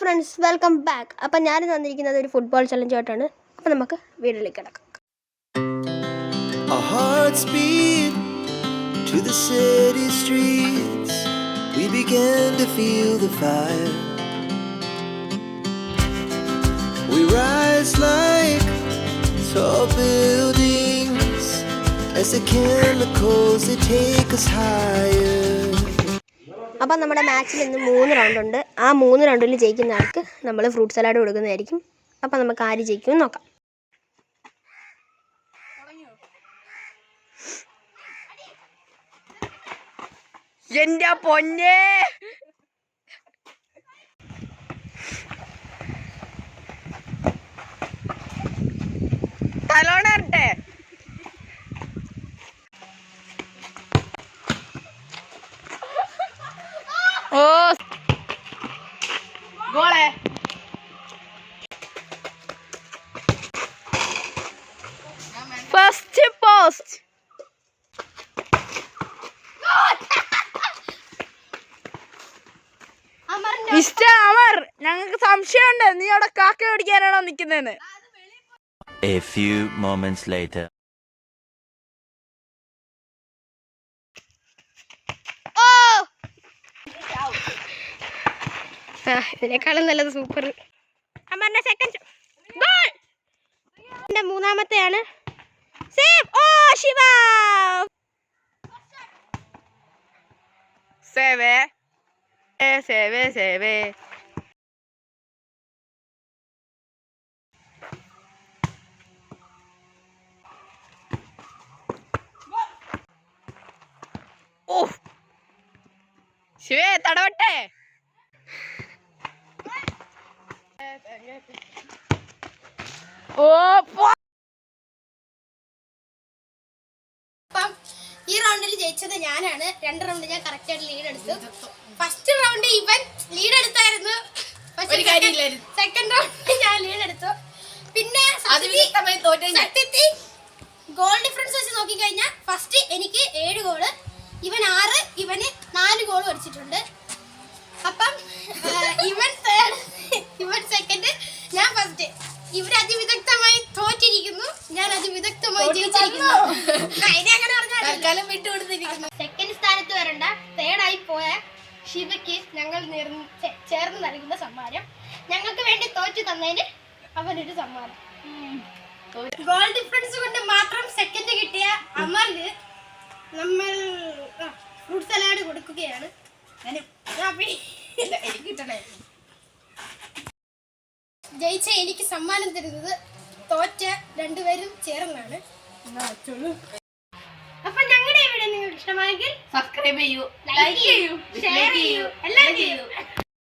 Friends, welcome back. അപ്പം ഞാൻ തന്നിരിക്കുന്നത് ഒരു ഫുട്ബോൾ ചലഞ്ച് ആയിട്ടാണ്. അപ്പം നമുക്ക് വീഡിയോയിലേക്ക് കിടക്കാം. അപ്പം നമ്മുടെ മാച്ചിൽ ഇന്ന് 3 റൗണ്ട് ഉണ്ട്. ആ 3 റൗണ്ടിൽ ജയിക്കുന്ന ആൾക്ക് നമ്മൾ ഫ്രൂട്ട് സലാഡ് കൊടുക്കുന്നതായിരിക്കും. അപ്പം നമുക്ക് ആര് ജയിക്കുമെന്ന് നോക്കാം. എൻ്റെ പൊന്നേ, തലോണട്ടെ. ഓ ഗോളെ, ഫസ്റ്റ് പോസ്റ്റ്. മിസ്റ്റർ അമർ, ഞങ്ങൾക്ക് സംശയമുണ്ട്, നീ അവിടെ കാക്ക ഓടിക്കാനാണോ നിൽക്കുന്നതെന്ന്. A few moments later. ഇതിനേക്കാളും നല്ലത് സൂപ്പർ. അമറിന്റെ second goal. എന്റെ മൂന്നാമത്തെയാണ്. സേവ്. ഓ ശിവ. സേവേ സേവേ സേവേ. ഓ ശിവേ, തടവട്ടെ. ഓ ഈ റൗണ്ടിൽ ജയിച്ചത് ഞാനാണ്. 2 റൗണ്ട് ഞാൻ കറക്റ്റ് ആയിട്ട് ലീഡ് എടുത്തു. ഫസ്റ്റ് റൗണ്ട് ഇവൻ ലീഡ് എടുത്തായിരുന്നു. സെക്കൻഡ് റൗണ്ട് ഞാൻ ലീഡ് എടുത്തു. പിന്നെ ഗോൾ ഡിഫറൻസ് വെച്ച് നോക്കി കഴിഞ്ഞാൽ ഫസ്റ്റ് എനിക്ക് 7 ഗോള്, ഇവൻ 6, ഇവന് 4 ഗോൾ അടിച്ചിട്ടുണ്ട്. അപ്പം ഇവൻ തേർഡ്, ഇവൻ സെക്കൻഡ്, ഞാൻ ഫസ്റ്റ്. ഇവർ അതിവിദഗ്ധമായി തോറ്റിരിക്കുന്നു, ഞാൻ അതിവിദഗ്ധമായി ജയിച്ചിരിക്കുന്നു. സെക്കൻഡ് സ്ഥാനത്ത് വരണ്ട തേർഡായി പോയ ശിവയ്ക്ക് ഞങ്ങൾ ചേർന്ന് നൽകുന്ന സമ്മാനം, ഞങ്ങൾക്ക് വേണ്ടി തോറ്റു തന്നതിന് അവനൊരു സമ്മാനം. ഗോൾ ഡിഫറൻസ് കൊണ്ട് മാത്രം സെക്കൻഡ് കിട്ടിയ അമറിന് നമ്മൾ ഫ്രൂട്ട് സലാഡ് കൊടുക്കുകയാണ്. ജയിച്ച എനിക്ക് സമ്മാനം തരുന്നത് തോറ്റ 2 പേരും ചേർന്നാണ്. അപ്പൊ ഞങ്ങളുടെ വീഡിയോ നിങ്ങൾക്ക് ഇഷ്ടമായെങ്കിൽ സബ്സ്ക്രൈബ് ചെയ്യൂ, ലൈക്ക് ചെയ്യൂ, ഷെയർ ചെയ്യൂ, എല്ലാം ചെയ്യൂ.